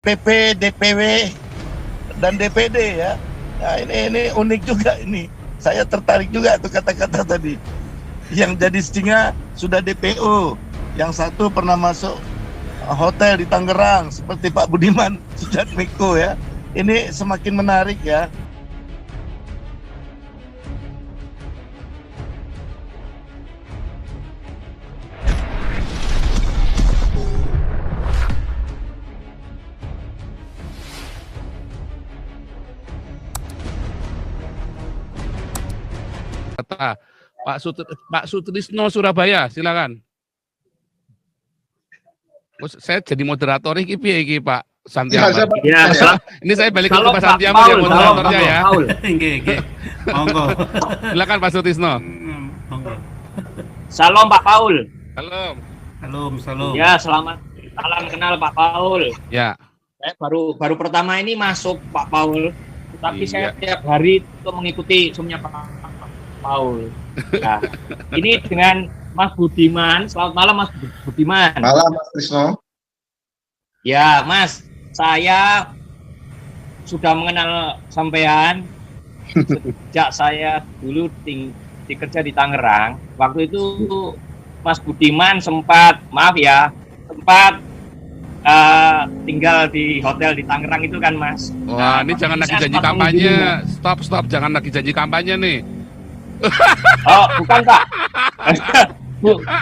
PP, DPW, dan DPD ya. Nah, ini unik juga ini. Saya tertarik juga tuh kata-kata tadi. Yang jadi singa sudah DPO, yang satu pernah masuk hotel di Tangerang seperti Pak Budiman Sujatmiko ya. Ini semakin menarik ya. Pak Sutrisno Surabaya, silakan. Saya jadi moderator ini Pak Santiago. Ya, ini saya balik ke Pak Santiago yang moderatornya ya. Monggo. Silakan Pak Sutrisno. Monggo. Salam Pak Paul. Salam. Ya, selamat salam kenal Pak Paul. Ya. Saya baru pertama ini masuk Pak Paul, tapi Iya. saya tiap hari itu mengikuti zoom-nya Pak Paul. Nah, ini dengan Mas Budiman. Selamat malam Mas Budiman. Malam Mas Trisno. Ya Mas, saya sudah mengenal sampean sejak saya dulu dikerja di Tangerang. Waktu itu Mas Budiman sempat tinggal di hotel di Tangerang itu kan Mas. Wah, ini jangan lagi janji kampanye. Stop, jangan lagi janji kampanye nih. Oh, bukan Pak.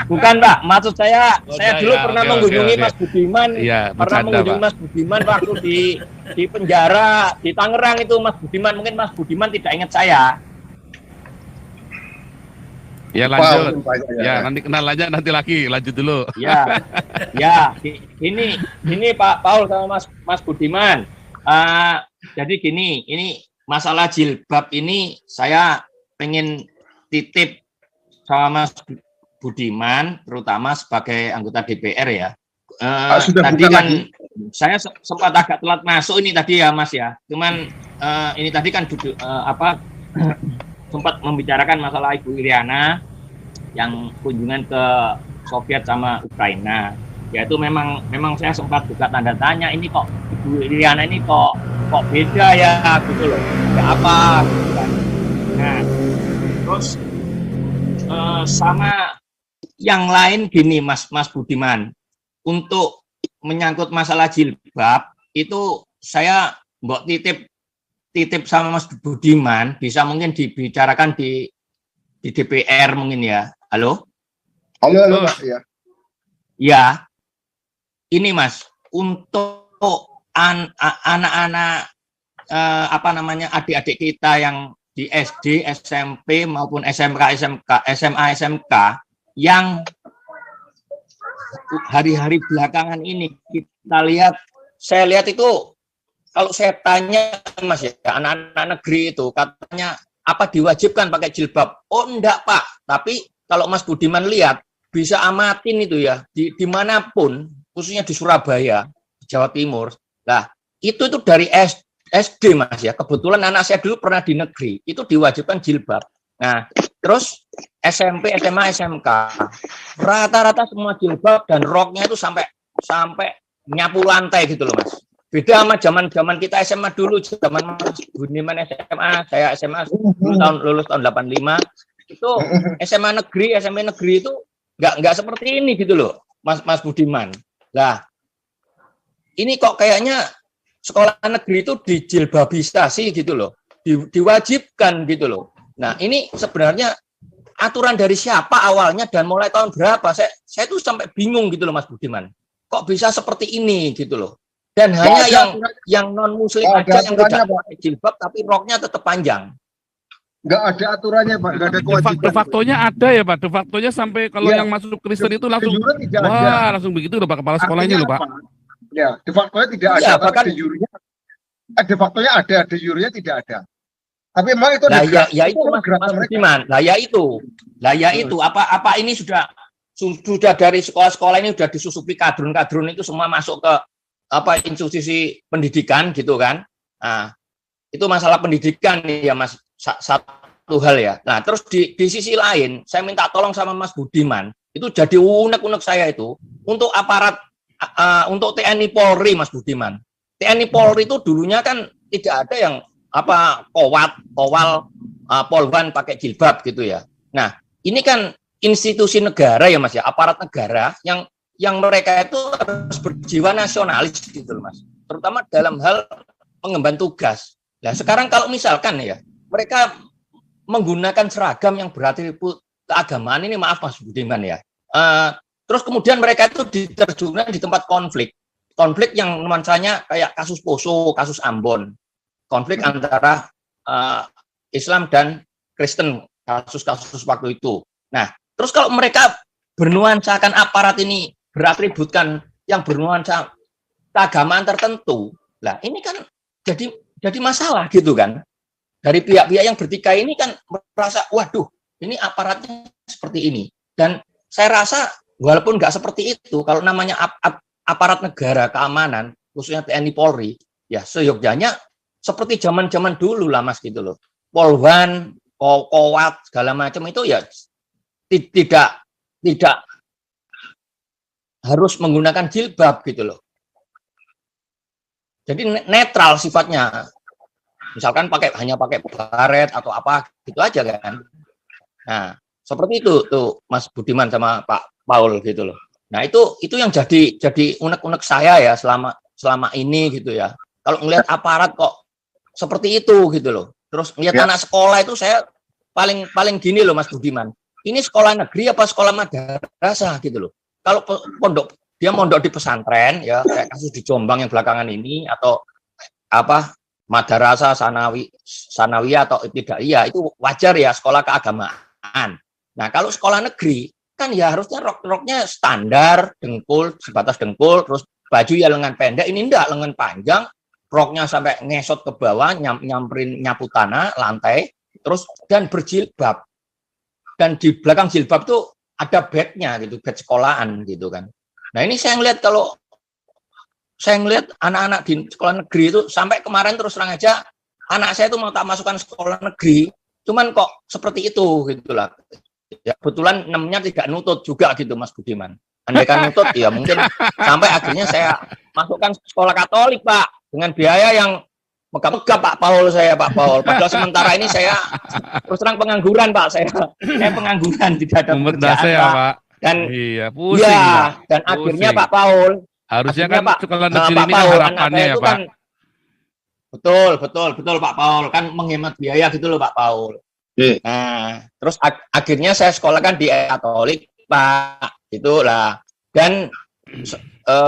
Bukan Pak, maksud saya dulu pernah mengunjungi Mas Budiman, pernah mengunjungi Mas Budiman waktu di penjara di Tangerang itu Mas Budiman. Mungkin Mas Budiman tidak ingat saya. Ya lanjut. Ya nanti kenal aja nanti lagi, lanjut dulu. Ya, ini Pak Paul sama Mas Budiman. Jadi gini, ini masalah jilbab ini saya pengen titip sama Mas Budiman, terutama sebagai anggota DPR ya. Tadi kan saya sempat agak telat masuk ini tadi ya Mas ya. Cuman ini tadi kan sempat membicarakan masalah Ibu Iriana yang kunjungan ke Soviet sama Ukraina. Ya itu memang saya sempat buka tanda tanya, ini kok Ibu Iriana ini kok beda ya gitu loh. Ya apa gitu kan. Nah, terus sama yang lain gini Mas Budiman, untuk menyangkut masalah jilbab itu saya mbok titip sama Mas Budiman, bisa mungkin dibicarakan di DPR mungkin ya. Halo Mas ya. Ya, ini Mas, untuk anak-anak adik-adik kita yang di SD, SMP maupun SMK, SMA, SMK yang hari-hari belakangan ini saya lihat itu, kalau saya tanya Mas ya, anak-anak negeri itu katanya apa diwajibkan pakai jilbab? Oh enggak Pak, tapi kalau Mas Budiman lihat bisa amatin itu ya dimanapun, khususnya di Surabaya, Jawa Timur. Nah itu dari SD Mas ya, kebetulan anak saya dulu pernah di negeri, itu diwajibkan jilbab. Nah, terus SMP, SMA, SMK, rata-rata semua jilbab dan roknya itu sampai nyapu lantai gitu loh Mas. Beda sama zaman kita SMA dulu, zaman Mas Budiman SMA, saya SMA dulu lulus tahun 85, itu SMA negeri, SMP negeri itu nggak seperti ini gitu loh, Mas Budiman. Lah, ini kok kayaknya sekolah negeri itu dijilbabisasi gitu loh, diwajibkan gitu loh. Nah ini sebenarnya aturan dari siapa awalnya dan mulai tahun berapa? Saya tuh sampai bingung gitu loh Mas Budiman. Kok bisa seperti ini gitu loh? Dan hanya yang non Muslim aja yang tidak pakai jilbab tapi roknya tetap panjang. Nggak ada aturannya Pak, nggak ada kewajiban. De factonya ada ya Pak, de factonya sampai kalau yang masuk Kristen itu langsung langsung begitu loh Pak kepala sekolahnya loh Pak. Ya, de factonya tidak ada, bahkan de factonya ada, de jure-nya tidak ada. Tapi memang itu itu Mas Budiman. Lah itu apa ini sudah dari sekolah-sekolah ini sudah disusupi kadrun-kadrun itu semua masuk ke institusi pendidikan gitu kan. Nah, itu masalah pendidikan ya Mas, satu hal ya. Nah, terus di sisi lain saya minta tolong sama Mas Budiman, itu jadi unek-unek saya itu untuk aparat untuk TNI Polri Mas Budiman. TNI Polri itu dulunya kan tidak ada yang kowal, polwan pakai jilbab gitu ya. Nah, ini kan institusi negara ya Mas ya, aparat negara yang mereka itu harus berjiwa nasionalis gitu loh Mas. Terutama dalam hal mengemban tugas. Nah, sekarang kalau misalkan ya, mereka menggunakan seragam yang beratribut keagamaan ini, maaf Mas Budiman ya. Terus kemudian mereka itu diterjunkan di tempat konflik yang nuansanya kayak kasus Poso, kasus Ambon, konflik antara Islam dan Kristen, kasus-kasus waktu itu. Nah, terus kalau mereka bernuansakan aparat ini beratributkan yang bernuansa keagamaan tertentu, lah ini kan jadi masalah gitu kan. Dari pihak-pihak yang bertikai ini kan merasa, waduh, ini aparatnya seperti ini. Dan saya rasa walaupun nggak seperti itu, kalau namanya aparat negara keamanan, khususnya TNI Polri, ya seyogyanya seperti zaman-zaman dulu lah Mas gitu loh. Polwan, kowat, segala macam itu ya tidak harus menggunakan jilbab gitu loh. Jadi netral sifatnya. Misalkan hanya pakai baret atau apa gitu aja kan. Nah, seperti itu tuh Mas Budiman sama Pak Paul gitu loh. Nah, itu yang jadi unek-unek saya ya selama ini gitu ya. Kalau ngelihat aparat kok seperti itu gitu loh. Terus ngelihat anak sekolah itu saya paling gini loh Mas Budiman. Ini sekolah negeri apa sekolah madrasah gitu loh. Kalau dia mondok di pesantren ya kayak kasus di Jombang yang belakangan ini atau madrasah sanawiyah atau ibtidaiyah itu wajar ya sekolah keagamaan. Nah, kalau sekolah negeri kan ya harusnya roknya standar, sebatas dengkul, terus baju ya lengan pendek, ini enggak, lengan panjang, roknya sampai ngesot ke bawah, nyamperin nyapu tanah, lantai, terus dan berjilbab. Dan di belakang jilbab tuh ada badge-nya gitu, badge sekolahan gitu kan. Nah, ini saya ngelihat anak-anak di sekolah negeri itu sampai kemarin terus terang aja anak saya itu mau tak masukkan sekolah negeri, cuman kok seperti itu gitulah. Ya, kebetulan namanya tidak nutut juga gitu Mas Budiman. Andaikan nutut ya mungkin sampai akhirnya saya masukkan sekolah Katolik Pak dengan biaya yang megah-megah Pak Paul. Padahal sementara ini saya terus terang pengangguran Pak saya pengangguran tidak ada pekerjaan ya, Pak. Dan iya, pusing, ya, Pak. dan akhirnya Pusing. Pak Paul harusnya akhirnya, kan Pak, sekolah negeri Pak ini Paul, kan harapannya ya Pak. Kan, betul Pak Paul kan menghemat biaya gitu loh Pak Paul. Nah, terus akhirnya saya sekolahkan di Katolik Pak, itulah. Dan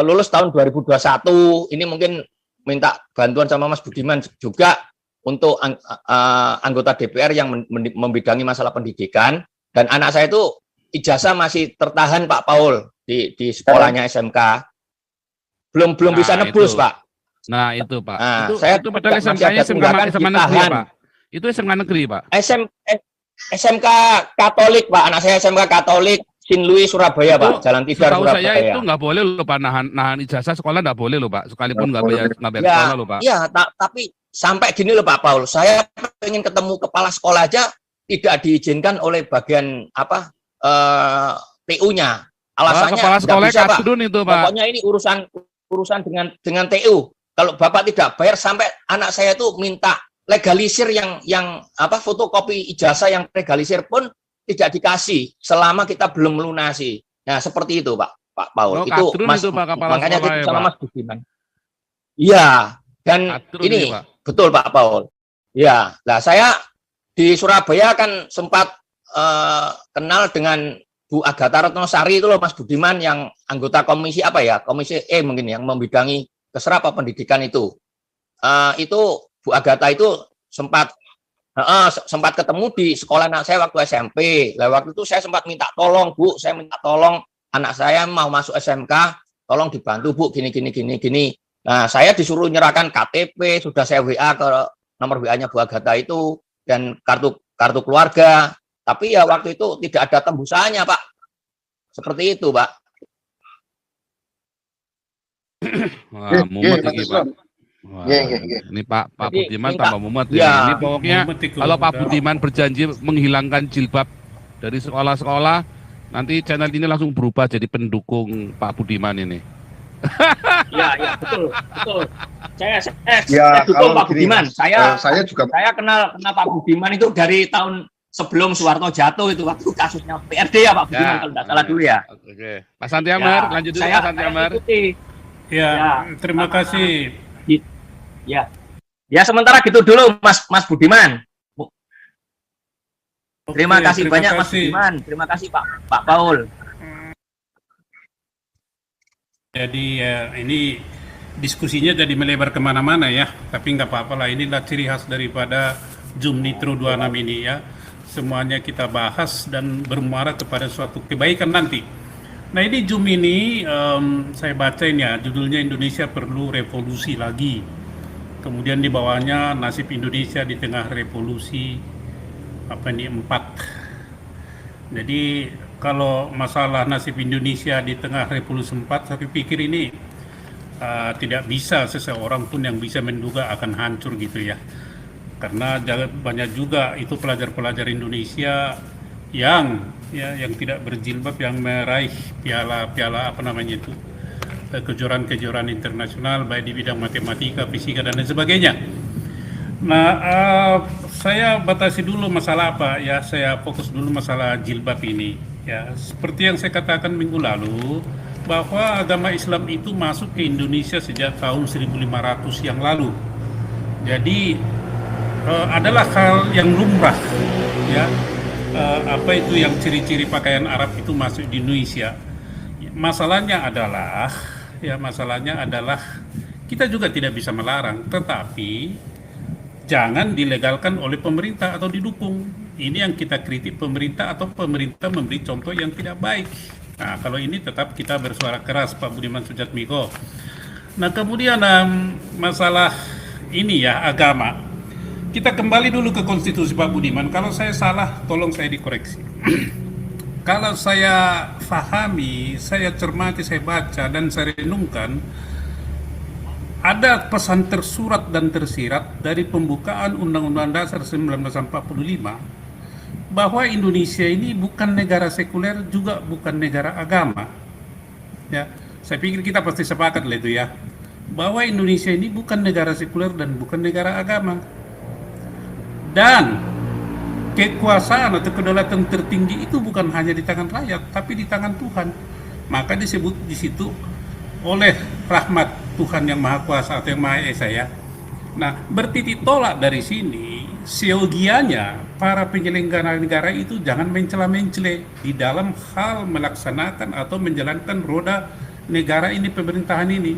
lulus tahun 2021 ini mungkin minta bantuan sama Mas Budiman juga untuk anggota DPR yang membidangi masalah pendidikan, dan anak saya itu ijazah masih tertahan Pak Paul di sekolahnya SMK. Belum bisa nebus Pak. Nah, itu Pak. Nah, itu padahal SMK-nya SMA negeri ya, Pak. Itu SMK negeri, Pak. SMK Katolik, Pak. Anak saya SMK Katolik Sin Louis Surabaya, Pak. Jalan Tidar Surabaya. Saya itu Surabaya. nggak boleh loh, Pak. Nahan ijazah sekolah nggak boleh loh, Pak. Sekalipun nggak bayar sekolah loh, Pak. Iya, tapi sampai gini loh, Pak Paul. Saya ingin ketemu kepala sekolah aja tidak diizinkan oleh bagian TU-nya. Alasannya kepala sekolah bisa, Pak. itu, Pak. Pokoknya ini urusan dengan TU. Kalau Bapak tidak bayar sampai anak saya itu minta legalisir yang fotokopi ijazah yang legalisir pun tidak dikasih selama kita belum melunasi. Nah, seperti itu, Pak Paul. Itu Mas, itu, Pak, makanya sekolah, itu sama Pak. Mas Budiman. Iya, dan Kadrun ini Pak. betul Pak Paul. Ya, nah saya di Surabaya kan sempat kenal dengan Bu Agatha Ratnosari itu loh Mas Budiman, yang anggota komisi komisi E mungkin yang membidangi keserapa pendidikan itu. Itu Bu Agatha itu sempat ketemu di sekolah anak saya waktu SMP. Lah waktu itu saya sempat minta tolong, Bu, saya minta tolong anak saya mau masuk SMK, tolong dibantu Bu, gini. Nah, saya disuruh nyerahkan KTP, sudah saya WA ke nomor WA-nya Bu Agatha itu dan kartu keluarga. Tapi ya waktu itu tidak ada tembusannya, Pak. Seperti itu, Pak. Wah, mumet ini, Pak. Wah, ini Pak Budiman tambah mumet ya. Ini pokoknya kalau Pak Budiman berjanji menghilangkan jilbab dari sekolah-sekolah, nanti channel ini langsung berubah jadi pendukung Pak Budiman ini. Ya, betul. Saya Ya, dukung kalau Pak gini, Budiman. saya juga Saya kenal Pak Budiman itu dari tahun sebelum Soeharto jatuh itu, waktu kasusnya PRD ya Pak Budiman, kalau tidak salah dulu ya. Oke. Pak Santi Amar, lanjut dulu Pak Santi Amar. Ya, terima kasih. Ya, sementara gitu dulu Mas Budiman. Terima kasih banyak Mas Budiman. Terima kasih Pak Paul. Jadi ini diskusinya jadi melebar kemana-mana ya, tapi nggak apa-apa lah. Inilah ciri khas daripada Zoom Nitro 26 ini ya. Semuanya kita bahas dan bermuara kepada suatu kebaikan nanti. Nah ini Zoom ini saya bacain ya, judulnya Indonesia Perlu Revolusi Lagi. Kemudian di bawahnya nasib Indonesia di tengah revolusi 4. Jadi kalau masalah nasib Indonesia di tengah revolusi 4, saya pikir ini tidak bisa seseorang pun yang bisa menduga akan hancur gitu ya. Karena banyak juga itu pelajar-pelajar Indonesia yang tidak berjilbab, yang meraih piala kejuaraan-kejuaraan internasional baik di bidang matematika, fisika dan lain sebagainya. Nah, saya batasi dulu masalah apa ya, saya fokus dulu masalah jilbab ini. Ya, seperti yang saya katakan minggu lalu, bahwa agama Islam itu masuk ke Indonesia sejak tahun 1500 yang lalu. Jadi adalah hal yang lumrah, ya. Apa itu yang ciri-ciri pakaian Arab itu masuk di Indonesia? Masalahnya adalah kita juga tidak bisa melarang, tetapi jangan dilegalkan oleh pemerintah atau didukung. Ini yang kita kritik pemerintah, atau pemerintah memberi contoh yang tidak baik. Nah, kalau ini tetap kita bersuara keras, Pak Budiman Sujatmiko. Nah, kemudian masalah ini ya, agama. Kita kembali dulu ke konstitusi Pak Budiman. Kalau saya salah, tolong saya dikoreksi. Kalau saya pahami, saya cermati, saya baca, dan saya renungkan, ada pesan tersurat dan tersirat dari pembukaan Undang-Undang Dasar 1945 bahwa Indonesia ini bukan negara sekuler, juga bukan negara agama. Ya, saya pikir kita pasti sepakat lah itu ya, bahwa Indonesia ini bukan negara sekuler dan bukan negara agama. Dan kekuasaan atau kedaulatan tertinggi itu bukan hanya di tangan rakyat, tapi di tangan Tuhan. Maka disebut di situ oleh rahmat Tuhan yang Maha Kuasa atau yang Maha Esa ya. Nah, bertitik tolak dari sini, seyogianya para penyelenggara negara itu jangan mencela-mencele di dalam hal melaksanakan atau menjalankan roda negara ini, pemerintahan ini.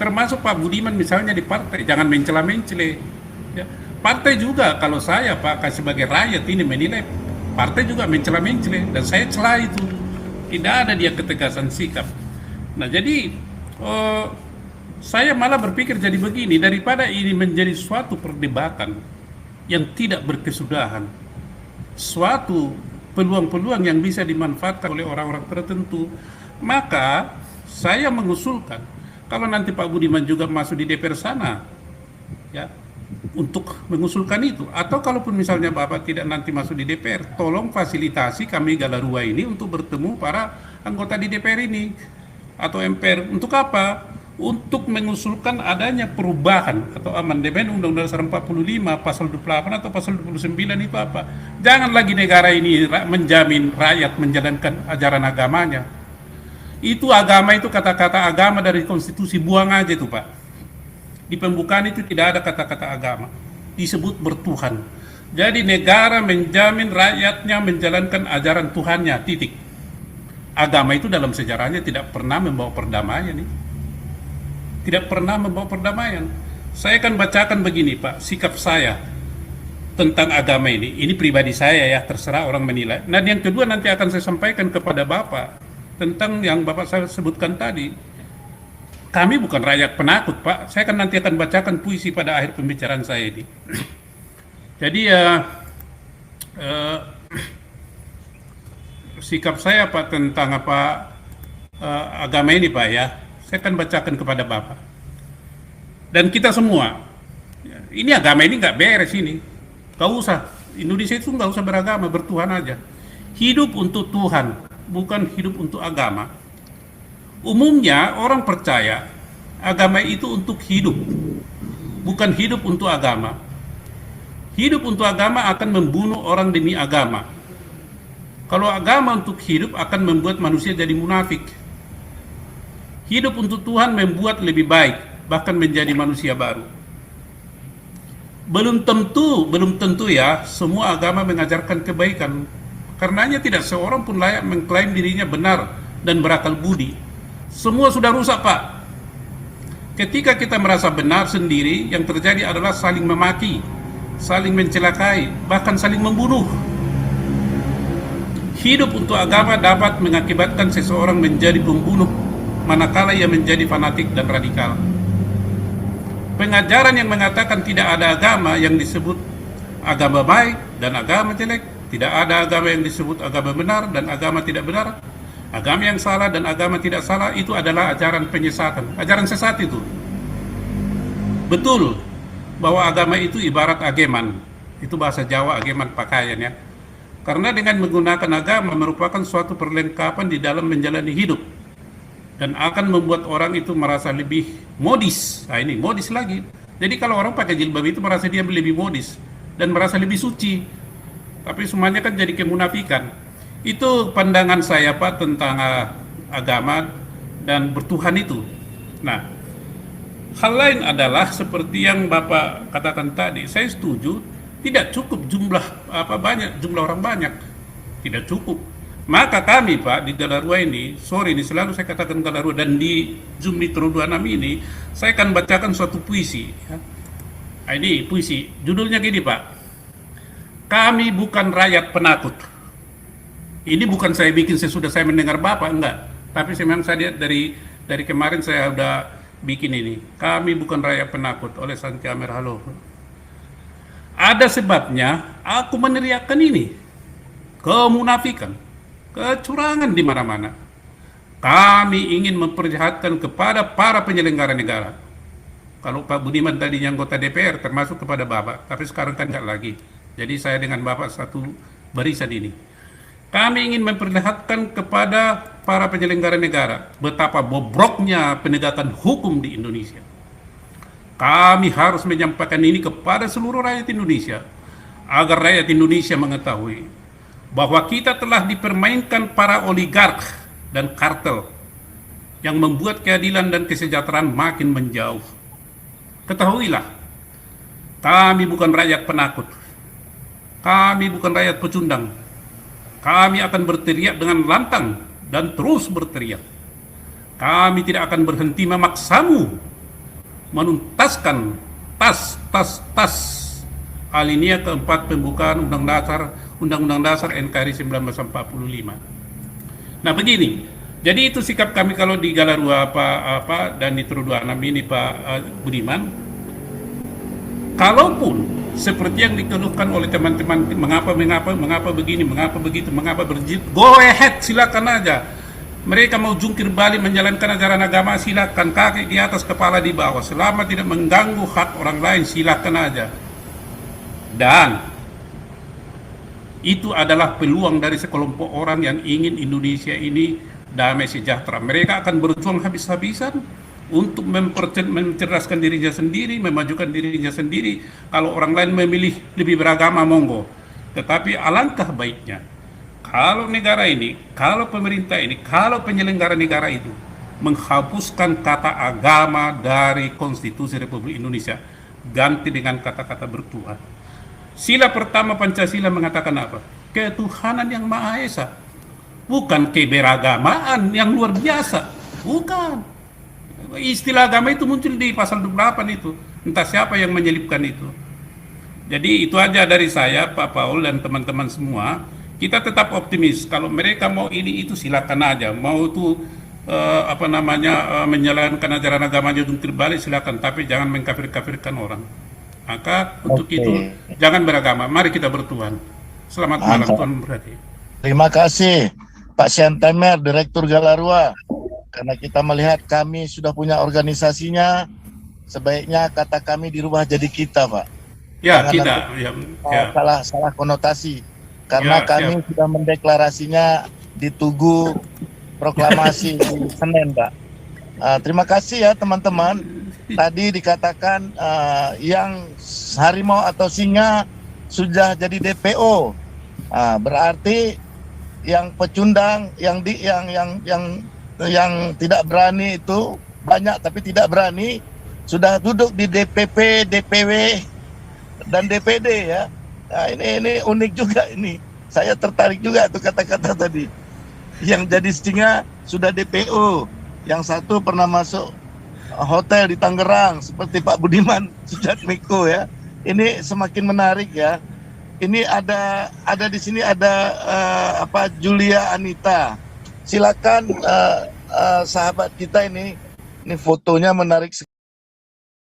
Termasuk Pak Budiman misalnya di partai, jangan mencela-mencele. Ya. Partai juga, kalau saya Pak sebagai rakyat ini menilai, partai juga mencela-mencele, dan saya celah itu. Tidak ada dia ketegasan sikap. Nah, jadi saya malah berpikir jadi begini, daripada ini menjadi suatu perdebatan yang tidak berkesudahan, suatu peluang-peluang yang bisa dimanfaatkan oleh orang-orang tertentu, maka saya mengusulkan kalau nanti Pak Budiman juga masuk di DPR sana, ya, untuk mengusulkan itu, atau kalaupun misalnya Bapak tidak nanti masuk di DPR, tolong fasilitasi kami Galarua ini untuk bertemu para anggota di DPR ini atau MPR. Untuk apa? Untuk mengusulkan adanya perubahan atau amandemen Undang-Undang Dasar 45 pasal 28 atau pasal 29 itu apa? Jangan lagi negara ini menjamin rakyat menjalankan ajaran agamanya. Itu agama, itu kata-kata agama dari konstitusi, buang aja itu Pak. Di pembukaan itu tidak ada kata-kata agama, disebut bertuhan. Jadi negara menjamin rakyatnya menjalankan ajaran Tuhannya, titik. Agama itu dalam sejarahnya tidak pernah membawa perdamaian nih. Tidak pernah membawa perdamaian. Saya akan bacakan begini Pak, sikap saya tentang agama ini. Ini pribadi saya ya, terserah orang menilai. Nah yang kedua nanti akan saya sampaikan kepada Bapak tentang yang Bapak saya sebutkan tadi. Kami bukan rakyat penakut Pak. Saya nanti akan bacakan puisi pada akhir pembicaraan saya ini. Jadi sikap saya Pak tentang agama ini Pak ya, saya akan bacakan kepada Bapak dan kita semua. Ini agama ini nggak beres ini, nggak usah. Indonesia itu nggak usah beragama, bertuhan aja. Hidup untuk Tuhan, bukan hidup untuk agama. Umumnya orang percaya agama itu untuk hidup, bukan hidup untuk agama. Hidup untuk agama akan membunuh orang demi agama. Kalau agama untuk hidup akan membuat manusia jadi munafik. Hidup untuk Tuhan membuat lebih baik, bahkan menjadi manusia baru. Belum tentu ya semua agama mengajarkan kebaikan. Karenanya tidak seorang pun layak mengklaim dirinya benar dan berakal budi. Semua sudah rusak, Pak. Ketika kita merasa benar sendiri, yang terjadi adalah saling memaki, saling mencelakai, bahkan saling membunuh. Hidup untuk agama dapat mengakibatkan seseorang menjadi pembunuh, manakala ia menjadi fanatik dan radikal. Pengajaran yang mengatakan tidak ada agama yang disebut agama baik dan agama jelek, tidak ada agama yang disebut agama benar dan agama tidak benar, agama yang salah dan agama tidak salah, itu adalah ajaran penyesatan, ajaran sesat itu. Betul bahwa agama itu ibarat ageman, itu bahasa Jawa, ageman pakaian ya. Karena dengan menggunakan agama merupakan suatu perlengkapan di dalam menjalani hidup dan akan membuat orang itu merasa lebih modis. Nah ini modis lagi. Jadi kalau orang pakai jilbab itu merasa dia lebih modis dan merasa lebih suci. Tapi semuanya kan jadi kemunafikan. Itu pandangan saya Pak tentang agama dan bertuhan itu. Nah, hal lain adalah seperti yang Bapak katakan tadi, saya setuju, tidak cukup jumlah orang banyak, tidak cukup. Maka kami Pak di Galarua ini, sorry ini selalu saya katakan Galarua, dan di Zoom Nitro 26 ini, saya akan bacakan suatu puisi. Ya. Ini puisi, judulnya gini Pak, kami bukan rakyat penakut. Ini bukan saya bikin sesudah saya mendengar Bapak, enggak. Tapi memang saya lihat dari kemarin saya udah bikin ini. Kami bukan rakyat penakut oleh Santi Amer Halo. Ada sebabnya aku meneriakkan ini. Kemunafikan, kecurangan di mana-mana. Kami ingin memperlihatkan kepada para penyelenggara negara. Kalau Pak Budiman tadinya anggota DPR termasuk kepada Bapak, tapi sekarang kan enggak lagi. Jadi saya dengan Bapak satu barisan ini. Kami ingin memperlihatkan kepada para penyelenggara negara betapa bobroknya penegakan hukum di Indonesia. Kami harus menyampaikan ini kepada seluruh rakyat Indonesia agar rakyat Indonesia mengetahui bahwa kita telah dipermainkan para oligark dan kartel yang membuat keadilan dan kesejahteraan makin menjauh. Ketahuilah, kami bukan rakyat penakut. Kami bukan rakyat pecundang. Kami akan berteriak dengan lantang dan terus berteriak. Kami tidak akan berhenti memaksamu menuntaskan tas alinea keempat pembukaan Undang-Undang Dasar NKRI 1945. Nah begini, jadi itu sikap kami kalau di Galarua dan di Nitro 26 ini Pak Budiman. Kalaupun seperti yang dikeluhkan oleh teman-teman, mengapa begini, mengapa begitu, mengapa berjilid, go ahead, silakan aja. Mereka mau jungkir balik menjalankan ajaran agama, silakan, kaki di atas, kepala di bawah, selama tidak mengganggu hak orang lain, silakan aja. Dan itu adalah peluang dari sekelompok orang yang ingin Indonesia ini damai sejahtera. Mereka akan berjuang habis-habisan untuk mencerdaskan dirinya sendiri, memajukan dirinya sendiri. Kalau orang lain memilih lebih beragama, monggo. Tetapi alangkah baiknya kalau negara ini, kalau pemerintah ini, kalau penyelenggara negara itu menghapuskan kata agama dari Konstitusi Republik Indonesia, ganti dengan kata-kata bertuhan. Sila pertama Pancasila mengatakan apa? Ketuhanan yang Maha Esa. Bukan keberagamaan yang luar biasa. Bukan. Istilah agama itu muncul di pasal 28 itu. Entah siapa yang menyelipkan itu. Jadi itu aja dari saya, Pak Paul dan teman-teman semua. Kita tetap optimis. Kalau mereka mau ini itu silakan aja. Mau itu menjalankan ajaran agamanya jungkir balik silakan. Tapi jangan mengkafir-kafirkan orang. Maka untuk itu jangan beragama. Mari kita bertuhan. Selamat malam Tuhan berkati. Terima kasih Pak Siantamer, Direktur Galarua. Karena kita melihat kami sudah punya organisasinya, sebaiknya kata kami dirubah jadi kita, Pak. Ya, jangan kita. Salah konotasi. Karena kami sudah mendeklarasinya di Tugu proklamasi Senin, Pak. Terima kasih ya teman-teman. Tadi dikatakan yang harimau atau singa sudah jadi DPO. Berarti yang pecundang, yang tidak berani itu banyak tapi tidak berani sudah duduk di DPP, DPW dan DPD ya. Nah, ini unik juga ini. Saya tertarik juga tuh kata-kata tadi. Yang jadi singa sudah DPO. Yang satu pernah masuk hotel di Tangerang seperti Pak Budiman Sujatmiko ya. Ini semakin menarik ya. Ini ada di sini ada Julia Anita. Silakan sahabat kita ini fotonya menarik sekali.